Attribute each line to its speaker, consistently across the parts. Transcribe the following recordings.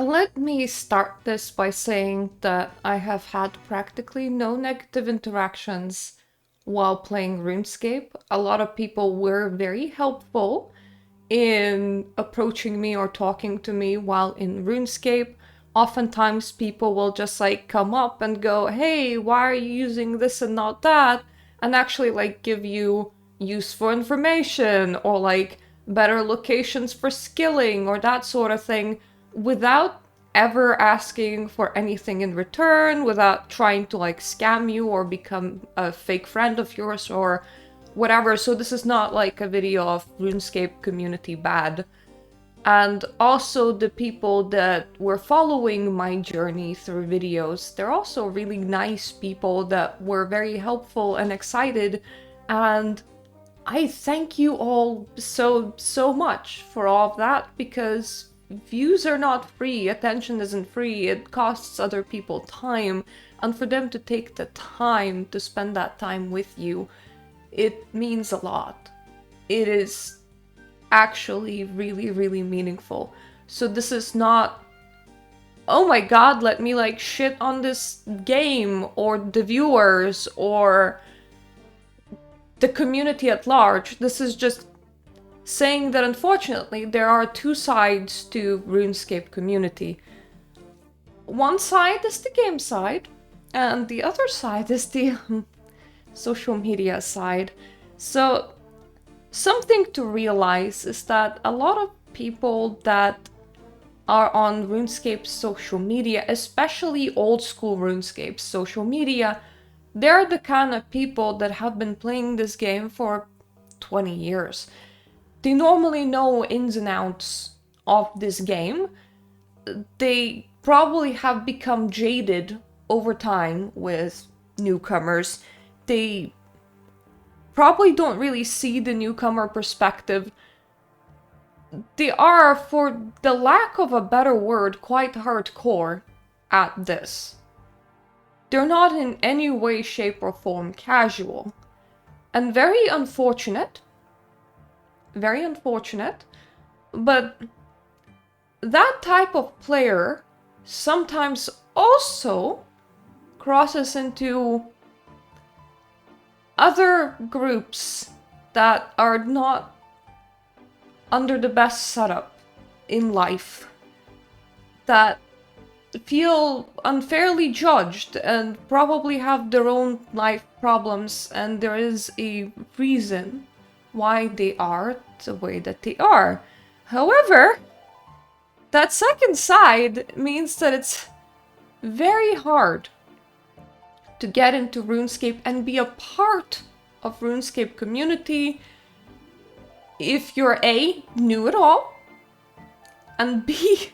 Speaker 1: Let me start this by saying that I have had practically no negative interactions while playing RuneScape. A lot of people were very helpful in approaching me or talking to me while in RuneScape. Oftentimes people will just like come up and go, hey, why are you using this and not that? And actually like give you useful information or like better locations for skilling or that sort of thing without ever asking for anything in return, without trying to like scam you or become a fake friend of yours or whatever. So this is not like a video of RuneScape community bad. And also the people that were following my journey through videos, they're also really nice people that were very helpful and excited. And I thank you all so much for all of that, because views are not free, attention isn't free, it costs other people time, and for them to take the time to spend that time with you, it means a lot. It is actually really meaningful. So this is not, oh my god, let me like shit on this game or the viewers or the community at large. This is just saying that unfortunately there are two sides to RuneScape community. One side is the game side, and the other side is the social media side. So something to realize is that a lot of people that are on RuneScape's social media, especially old school RuneScape's social media, they're the kind of people that have been playing this game for 20 years. They normally know ins and outs of this game. They probably have become jaded over time with newcomers. They probably don't really see the newcomer perspective. They are, for the lack of a better word, quite hardcore at this. They're not in any way, shape, or form casual. And very unfortunate, but that type of player sometimes also crosses into other groups that are not under the best setup in life, that feel unfairly judged and probably have their own life problems, and there is a reason why they are the way that they are. However, that second side means that it's very hard to get into RuneScape and be a part of RuneScape community if you're A, new at all, and B,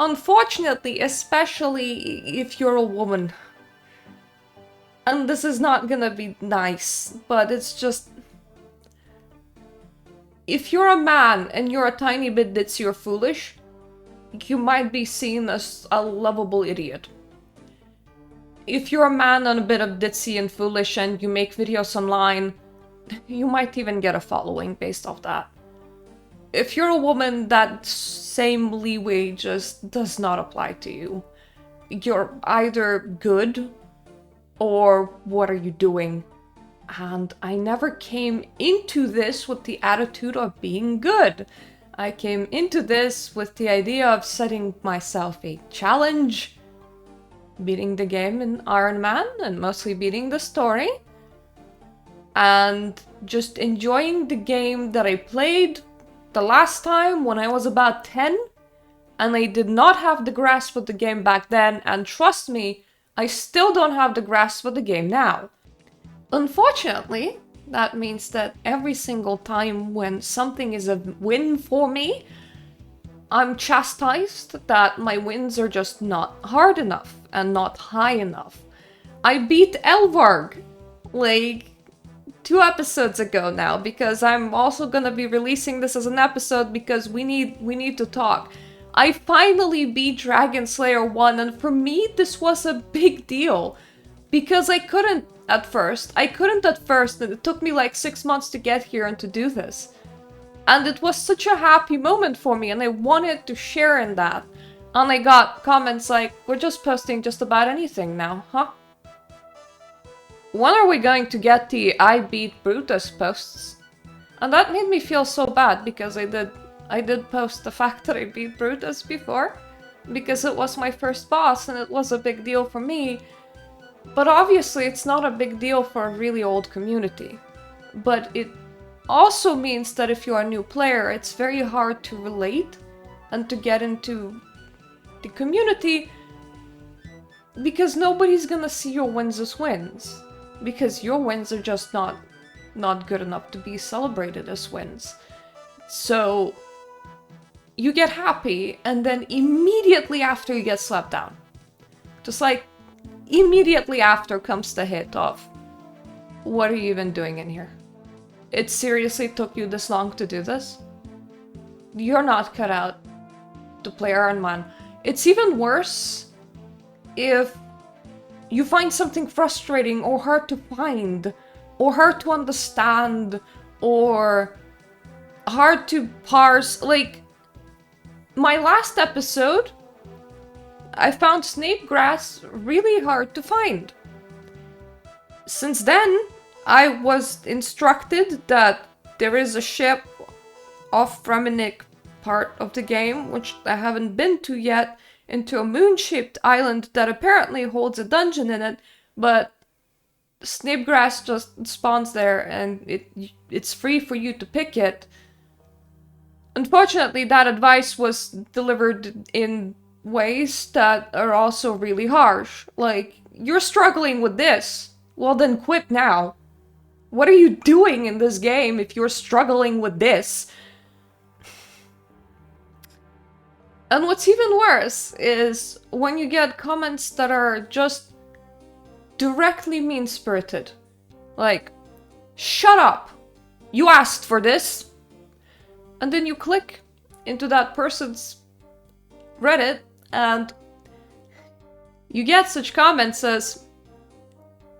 Speaker 1: unfortunately, especially if you're a woman. And this is not gonna be nice, but it's just, if you're a man and you're a tiny bit ditzy or foolish, you might be seen as a lovable idiot. If you're a man and a bit of ditzy and foolish and you make videos online, you might even get a following based off that. If you're a woman, that same leeway just does not apply to you. You're either good or what are you doing? And I never came into this with the attitude of being good. I came into this with the idea of setting myself a challenge, beating the game in Iron Man and mostly beating the story, and just enjoying the game that I played the last time when I was about 10, and I did not have the grasp of the game back then, and trust me, I still don't have the grasp of the game now. Unfortunately, that means that every single time when something is a win for me, I'm chastised that my wins are just not hard enough and not high enough. I beat Elvarg like 2 episodes ago now, because I'm also gonna be releasing this as an episode because we need to talk. I finally beat Dragon Slayer 1, and for me this was a big deal because I couldn't at first, and it took me like 6 months to get here and to do this. And it was such a happy moment for me, and I wanted to share in that. And I got comments like, we're just posting just about anything now, huh? When are we going to get the I beat Brutus posts? And that made me feel so bad because I did post the fact that I beat Brutus before, because it was my first boss and it was a big deal for me. But obviously it's not a big deal for a really old community. But it also means that if you're a new player, it's very hard to relate and to get into the community, because nobody's gonna see your wins as wins. Because your wins are just not good enough to be celebrated as wins. So you get happy, and then immediately after you get slapped down. Just like, immediately after comes the hit of, what are you even doing in here? It seriously took you this long to do this? You're not cut out to play Iron Man. It's even worse if you find something frustrating or hard to find, or hard to understand, or hard to parse. Like, my last episode, I found snake grass really hard to find. Since then, I was instructed that there is a ship off Fremenic part of the game, which I haven't been to yet, into a moon-shaped island that apparently holds a dungeon in it, but snapegrass just spawns there and it's free for you to pick it. Unfortunately, that advice was delivered in ways that are also really harsh. Like, you're struggling with this, well then quit now. What are you doing in this game if you're struggling with this? And what's even worse is when you get comments that are just directly mean-spirited. Like, shut up! You asked for this! And then you click into that person's Reddit and you get such comments as,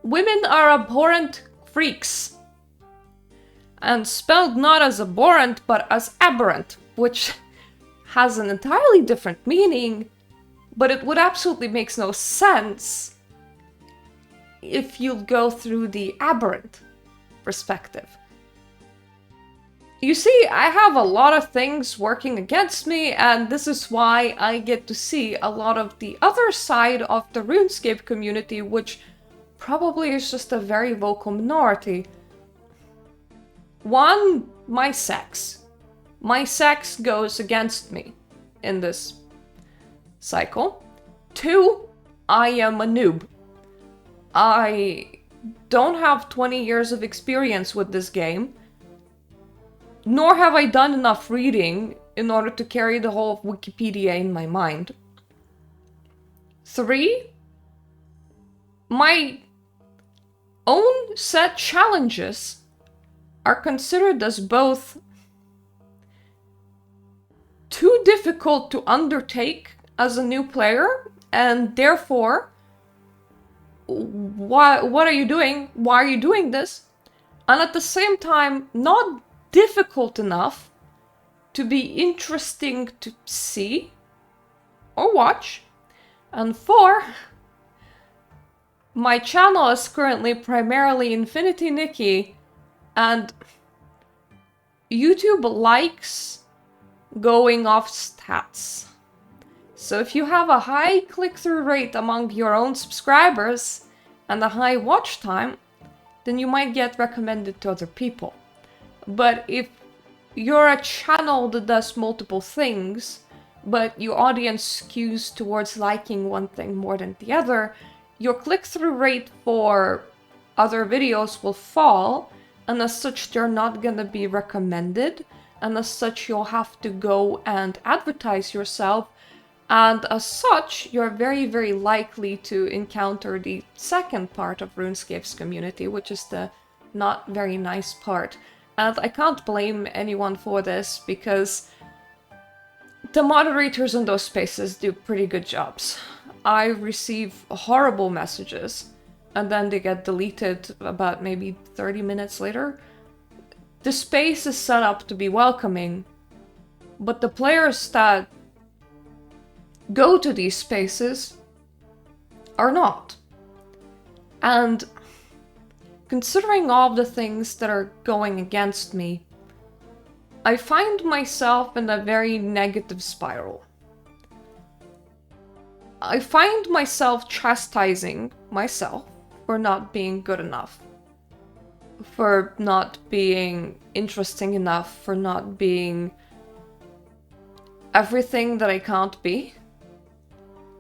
Speaker 1: women are abhorrent freaks. And spelled not as abhorrent but as aberrant, which has an entirely different meaning, but it would absolutely makes no sense if you go through the aberrant perspective. You see, I have a lot of things working against me, and this is why I get to see a lot of the other side of the Runescape community, which probably is just a very vocal minority. One, my sex. My sex goes against me in this cycle. Two, I am a noob. I don't have 20 years of experience with this game, nor have I done enough reading in order to carry the whole of Wikipedia in my mind. Three, my own set challenges are considered as both too difficult to undertake as a new player, and therefore, what are you doing? Why are you doing this? And at the same time, not difficult enough to be interesting to see or watch. And four, my channel is currently primarily Infinity Nikki, and YouTube likes going off stats. So if you have a high click-through rate among your own subscribers and a high watch time, then you might get recommended to other people. But if you're a channel that does multiple things, but your audience skews towards liking one thing more than the other, your click-through rate for other videos will fall, and as such they're not gonna be recommended, and as such you'll have to go and advertise yourself, and as such you're very, very likely to encounter the second part of RuneScape's community, which is the not very nice part. And I can't blame anyone for this, because the moderators in those spaces do pretty good jobs. I receive horrible messages, and then they get deleted about maybe 30 minutes later. The space is set up to be welcoming, but the players that go to these spaces are not. And considering all the things that are going against me, I find myself in a very negative spiral. I find myself chastising myself for not being good enough, for not being interesting enough, for not being everything that I can't be.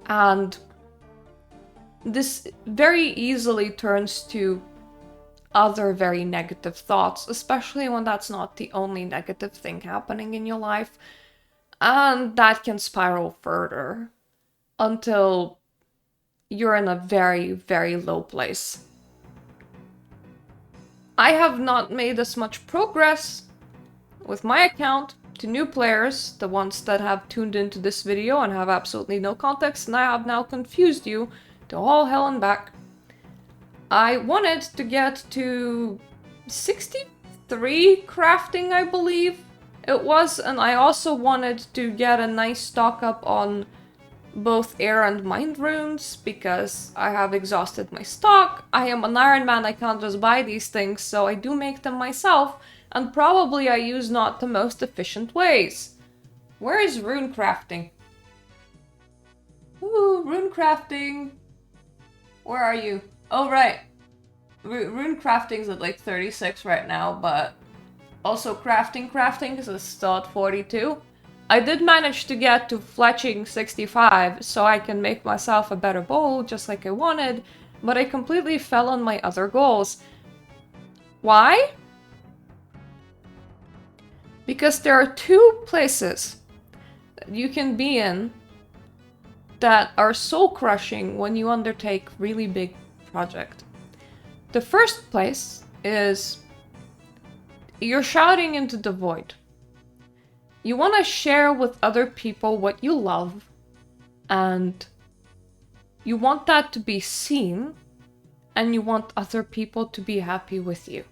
Speaker 1: And this very easily turns to other very negative thoughts, especially when that's not the only negative thing happening in your life. And that can spiral further until you're in a very, very low place. I have not made as much progress with my account to new players, the ones that have tuned into this video and have absolutely no context, and I have now confused you to all hell and back. I wanted to get to 63 crafting, I believe it was, and I also wanted to get a nice stock up on both air and mind runes, because I have exhausted my stock. I am an Iron Man, I can't just buy these things, so I do make them myself, and probably I use not the most efficient ways. Where is rune crafting? Ooh, rune crafting. Where are you? Oh, right. Rune crafting's at like 36 right now, but also crafting because it's still at 42. I did manage to get to fletching 65, so I can make myself a better bow, just like I wanted, but I completely fell on my other goals. Why? Because there are two places that you can be in that are soul-crushing when you undertake really big project. The first place is you're shouting into the void. You want to share with other people what you love, and you want that to be seen, and you want other people to be happy with you.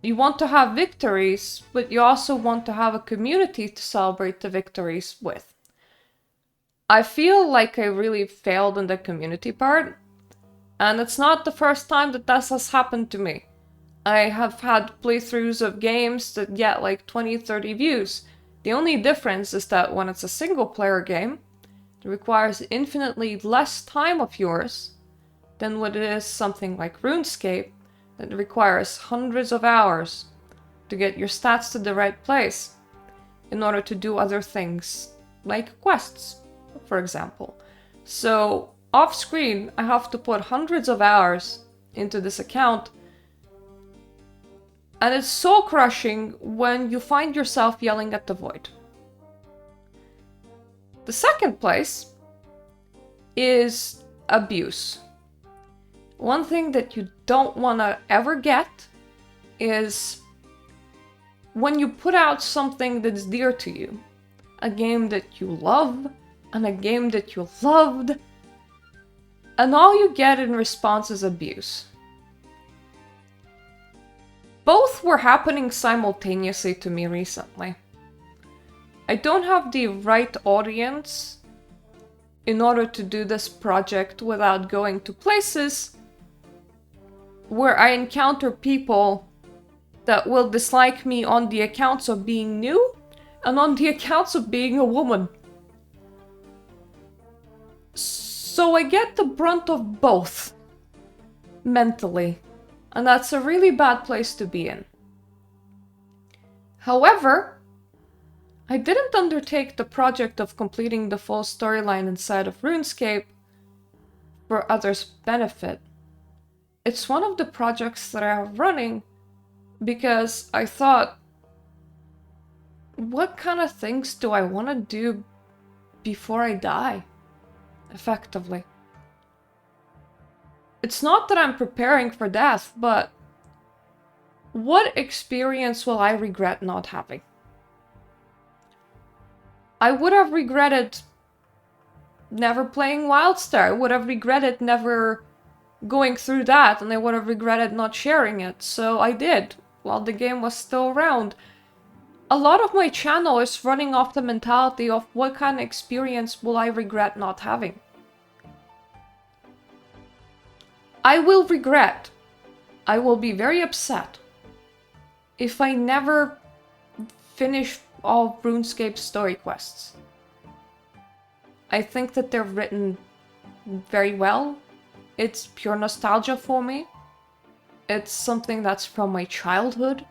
Speaker 1: You want to have victories, but you also want to have a community to celebrate the victories with. I feel like I really failed in the community part, and it's not the first time that this has happened to me. I have had playthroughs of games that get like 20-30 views. The only difference is that when it's a single player game, it requires infinitely less time of yours than what it is something like Runescape that requires hundreds of hours to get your stats to the right place in order to do other things, like quests, for example. So off screen, I have to put hundreds of hours into this account. And it's soul crushing when you find yourself yelling at the void. The second place is abuse. One thing that you don't want to ever get is when you put out something that's dear to you, a game that you love, and a game that you loved, and all you get in response is abuse. Both were happening simultaneously to me recently. I don't have the right audience in order to do this project without going to places where I encounter people that will dislike me on the accounts of being new and on the accounts of being a woman. So I get the brunt of both mentally. And that's a really bad place to be in. However, I didn't undertake the project of completing the full storyline inside of Runescape for others' benefit. It's one of the projects that I have running because I thought, what kind of things do I want to do before I die, effectively? It's not that I'm preparing for death, but what experience will I regret not having? I would have regretted never playing Wildstar. I would have regretted never going through that, and I would have regretted not sharing it. So I did, while the game was still around. a lot of my channel is running off the mentality of what kind of experience will I regret not having. I will regret, I will be very upset if I never finish all RuneScape story quests. I think that they're written very well. It's pure nostalgia for me. It's something that's from my childhood.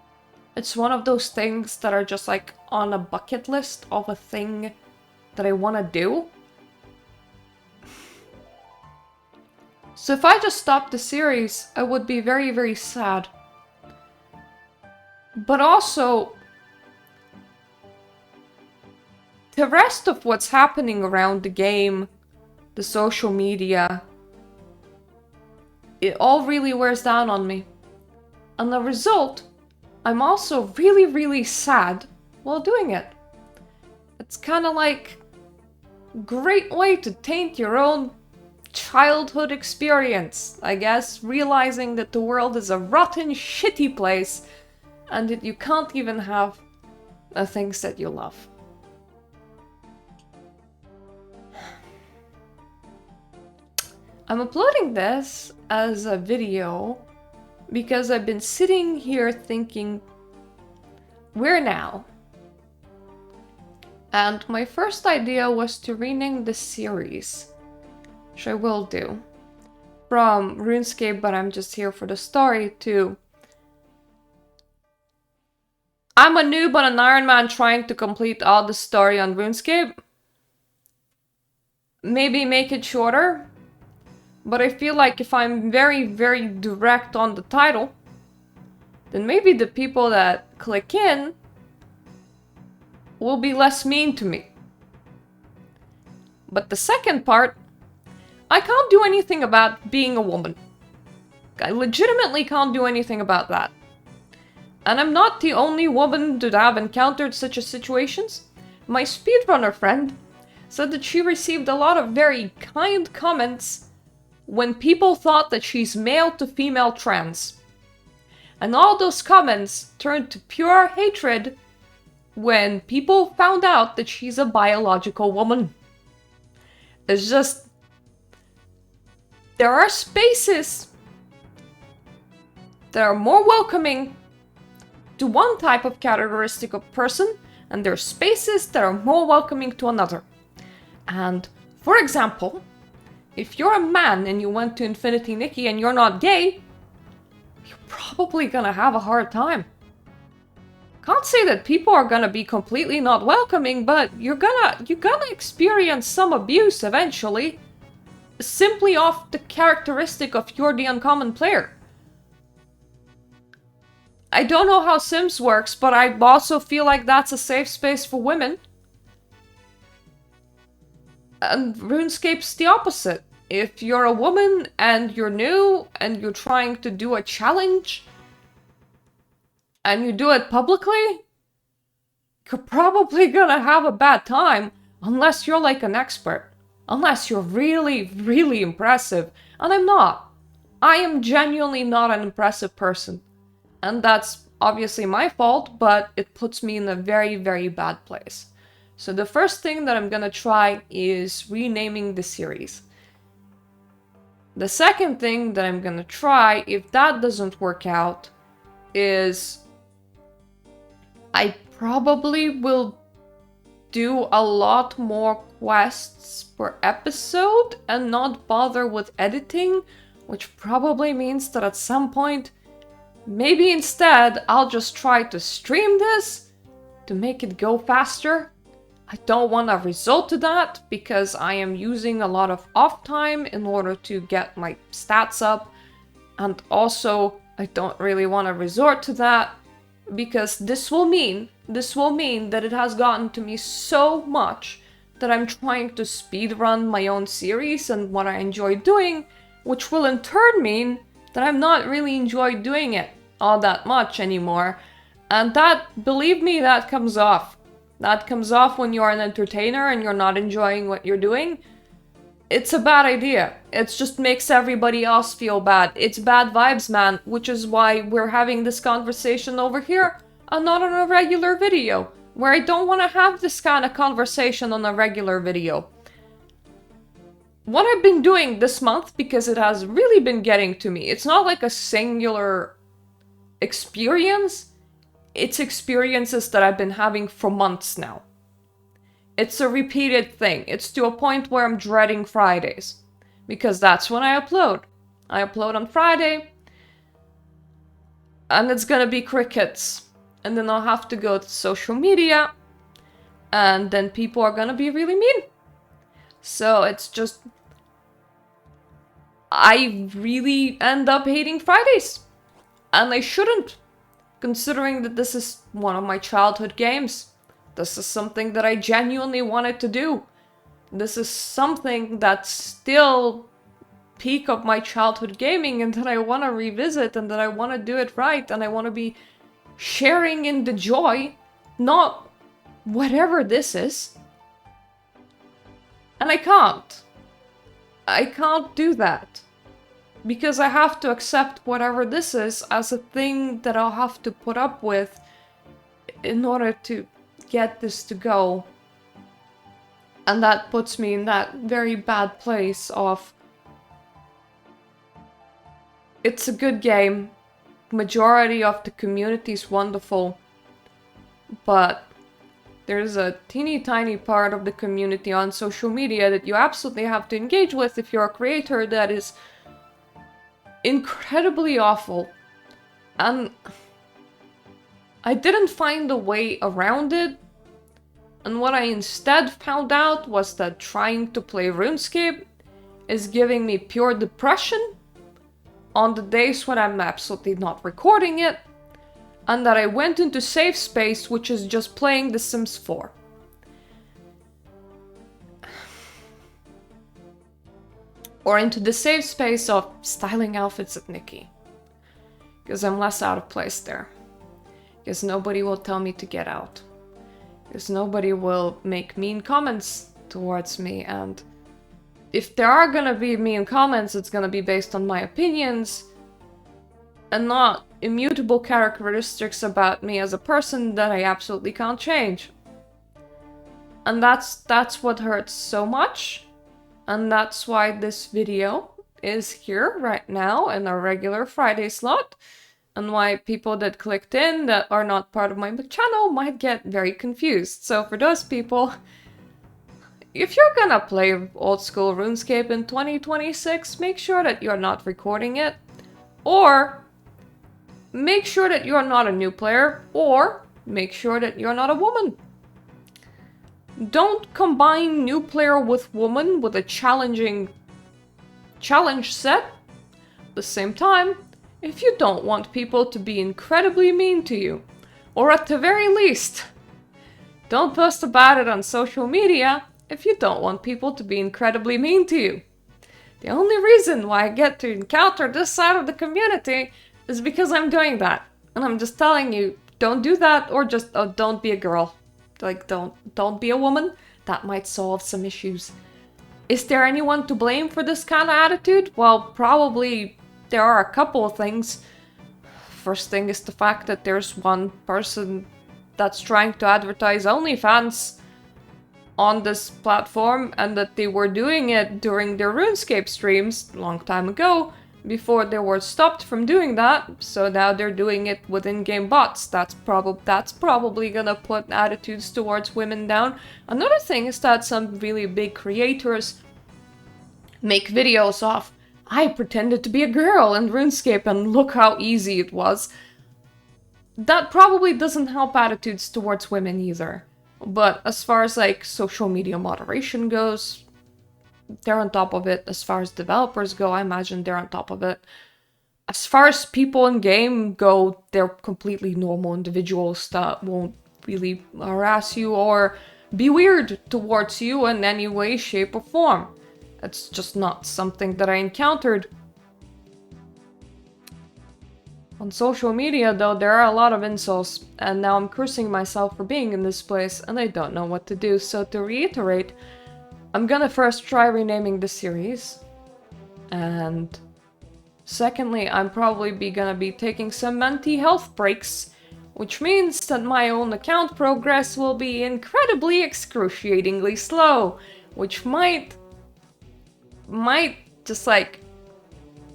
Speaker 1: It's one of those things that are just like on a bucket list of a thing that I want to do. So if I just stopped the series, I would be very, very sad. But also, the rest of what's happening around the game, the social media, it all really wears down on me. And the result, I'm also really, really sad while doing it. It's kind of like a great way to taint your own childhood experience, I guess, realizing that the world is a rotten, shitty place and that you can't even have the things that you love. I'm uploading this as a video because I've been sitting here thinking, where now? And my first idea was to rename the series, which I will do, from RuneScape, but I'm just here for the story, to I'm a noob on an Iron Man trying to complete all the story on RuneScape. Maybe make it shorter. But I feel like if I'm very, very direct on the title, then maybe the people that click in will be less mean to me. But the second part, I can't do anything about being a woman. I legitimately can't do anything about that. And I'm not the only woman to have encountered such situations. My speedrunner friend said that she received a lot of very kind comments when people thought that she's male to female trans. And all those comments turned to pure hatred when people found out that she's a biological woman. It's just, there are spaces that are more welcoming to one type of characteristic of person, and there are spaces that are more welcoming to another. And, for example, if you're a man and you went to Infinity Nikki and you're not gay, you're probably gonna have a hard time. Can't say that people are gonna be completely not welcoming, but you're gonna experience some abuse eventually, simply off the characteristic of you're the uncommon player. I don't know how Sims works, but I also feel like that's a safe space for women. And RuneScape's the opposite. If you're a woman and you're new and you're trying to do a challenge and you do it publicly, you're probably gonna have a bad time unless you're like an expert. Unless you're really, really impressive. And I'm not. I am genuinely not an impressive person. And that's obviously my fault, but it puts me in a very, very bad place. So the first thing that I'm gonna try is renaming the series. The second thing that I'm gonna try, if that doesn't work out, is I probably will do a lot more quests per episode and not bother with editing, which probably means that at some point, maybe instead I'll just try to stream this to make it go faster. I don't want to resort to that because I am using a lot of off time in order to get my stats up, and also I don't really want to resort to that because this will mean that it has gotten to me so much that I'm trying to speedrun my own series and what I enjoy doing, which will in turn mean that I'm not really enjoy doing it all that much anymore. And that, believe me, that comes off. That comes off when you're an entertainer and you're not enjoying what you're doing. It's a bad idea. It just makes everybody else feel bad. It's bad vibes, man, which is why we're having this conversation over here. and not on a regular video, where I don't want to have this kind of conversation on a regular video. What I've been doing this month, because it has really been getting to me, it's not like a singular experience, it's experiences that I've been having for months now. It's a repeated thing. It's to a point where I'm dreading Fridays, because that's when I upload. I upload on Friday, and it's gonna be crickets. And then I'll have to go to social media, and then people are gonna be really mean. So it's just... I really end up hating Fridays. And I shouldn't, considering that this is one of my childhood games. This is something that I genuinely wanted to do. This is something that's still peak of my childhood gaming, and that I want to revisit, and that I want to do it right, and I want to be sharing in the joy, not whatever this is. And I can't. I can't do that. Because I have to accept whatever this is as a thing that I'll have to put up with in order to get this to go. And that puts me in that very bad place of... It's a good game. Majority of the community is wonderful. But there's a teeny tiny part of the community on social media that you absolutely have to engage with if you're a creator that is incredibly awful. And I didn't find a way around it. And what I instead found out was that trying to play RuneScape is giving me pure depression on the days when I'm absolutely not recording it, and that I went into safe space, which is just playing The Sims 4. Or into the safe space of styling outfits at Nikki. Because I'm less out of place there. Because nobody will tell me to get out. Because nobody will make mean comments towards me, and if there are gonna be mean comments, it's gonna be based on my opinions and not immutable characteristics about me as a person that I absolutely can't change. And that's what hurts so much, and that's why this video is here right now in a regular Friday slot, and why people that clicked in that are not part of my channel might get very confused. So for those people, if you're gonna play old school RuneScape in 2026, make sure that you're not recording it, or make sure that you're not a new player, or make sure that you're not a woman. Don't combine new player with woman with a challenge set. At the same time, if you don't want people to be incredibly mean to you, or at the very least, don't post about it on social media if you don't want people to be incredibly mean to you. The only reason why I get to encounter this side of the community is because I'm doing that. And I'm just telling you, don't do that, or just don't be a girl. Like, don't be a woman. That might solve some issues. Is there anyone to blame for this kind of attitude? Well, probably there are a couple of things. First thing is the fact that there's one person that's trying to advertise OnlyFans on this platform, and that they were doing it during their RuneScape streams a long time ago, before they were stopped from doing that, so now they're doing it with in-game bots. That's probably gonna put attitudes towards women down. Another thing is that some really big creators make videos of, I pretended to be a girl in RuneScape and look how easy it was. That probably doesn't help attitudes towards women either. But as far as like social media moderation goes, they're on top of it. As far as developers go, I imagine they're on top of it. As far as people in game go, they're completely normal individuals that won't really harass you or be weird towards you in any way, shape, or form. It's just not something that I encountered. On social media, though, there are a lot of insults, and now I'm cursing myself for being in this place, and I don't know what to do. So to reiterate, I'm gonna first try renaming the series, and secondly, I'm probably gonna be taking some mental health breaks which means that my own account progress will be incredibly excruciatingly slow, which might just like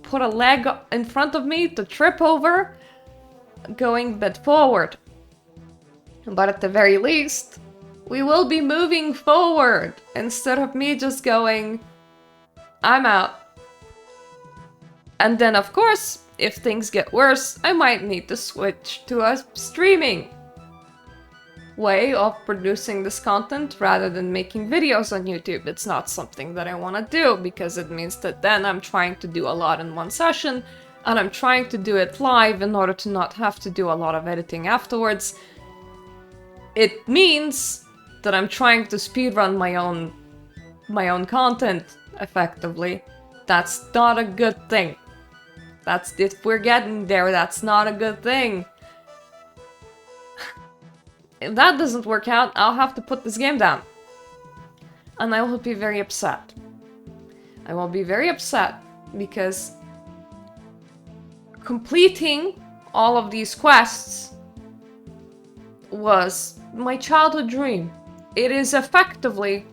Speaker 1: put a leg in front of me to trip over going a bit forward. But at the very least, we will be moving forward instead of me just going, I'm out. And then of course, if things get worse, I might need to switch to a streaming way of producing this content rather than making videos on YouTube. It's not something that I want to do because it means that then I'm trying to do a lot in one session and I'm trying to do it live in order to not have to do a lot of editing afterwards. It means that I'm trying to speedrun my own content effectively. That's not a good thing. That's if we're getting there, that's not a good thing. If that doesn't work out, I'll have to put this game down. And I will be very upset. I will be very upset because completing all of these quests was my childhood dream. It is effectively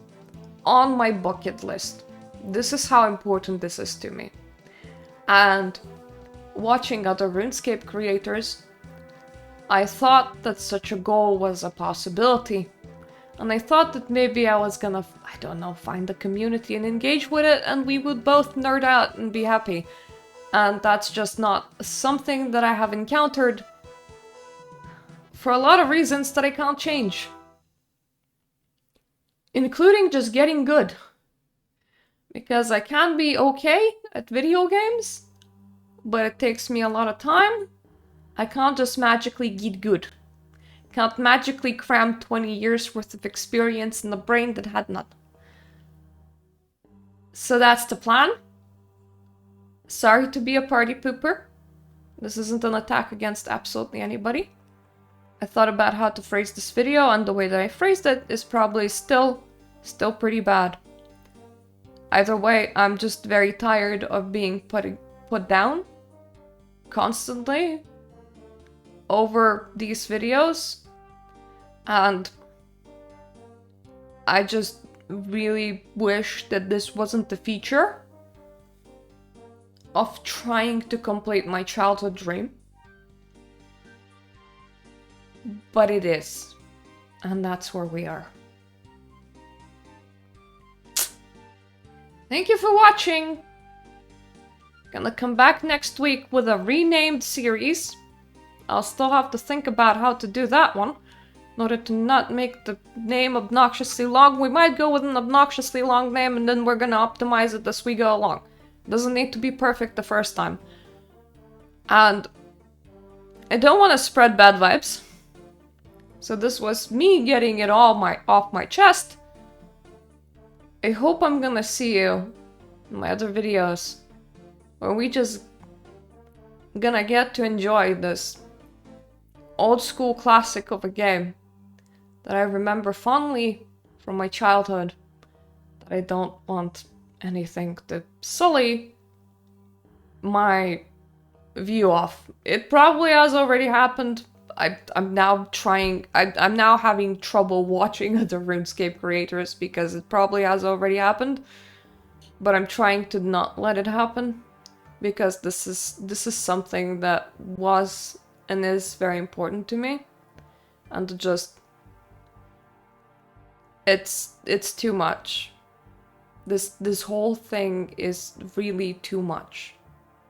Speaker 1: on my bucket list. This is how important this is to me. And watching other RuneScape creators, I thought that such a goal was a possibility. And I thought that maybe I was gonna, I don't know, find a community and engage with it and we would both nerd out and be happy. And that's just not something that I have encountered for a lot of reasons that I can't change. Including just getting good. Because I can be okay at video games, but it takes me a lot of time. I can't just magically get good. Can't magically cram 20 years worth of experience in the brain that had none. So that's the plan. Sorry to be a party pooper. This isn't an attack against absolutely anybody. I thought about how to phrase this video, and the way that I phrased it is probably still pretty bad. Either way, I'm just very tired of being put down constantly over these videos, and I just really wish that this wasn't the feature of trying to complete my childhood dream. But it is, and that's where we are. Thank you for watching! Gonna come back next week with a renamed series. I'll still have to think about how to do that one. In order to not make the name obnoxiously long, we might go with an obnoxiously long name and then we're gonna optimize it as we go along. Doesn't need to be perfect the first time. And I don't want to spread bad vibes. So this was me getting it all off my chest. I hope I'm gonna see you in my other videos where we just gonna get to enjoy this old school classic of a game that I remember fondly from my childhood, that I don't want anything to sully my view of. It probably has already happened. I'm now having trouble watching other RuneScape creators because it probably has already happened. But I'm trying to not let it happen because this is something that was and is very important to me. And just it's too much. This whole thing is really too much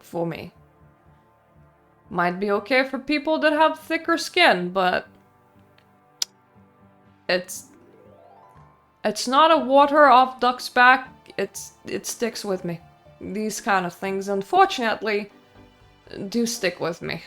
Speaker 1: for me. Might be okay for people that have thicker skin, but it's not a water off duck's back. It sticks with me. These kind of things, unfortunately, do stick with me.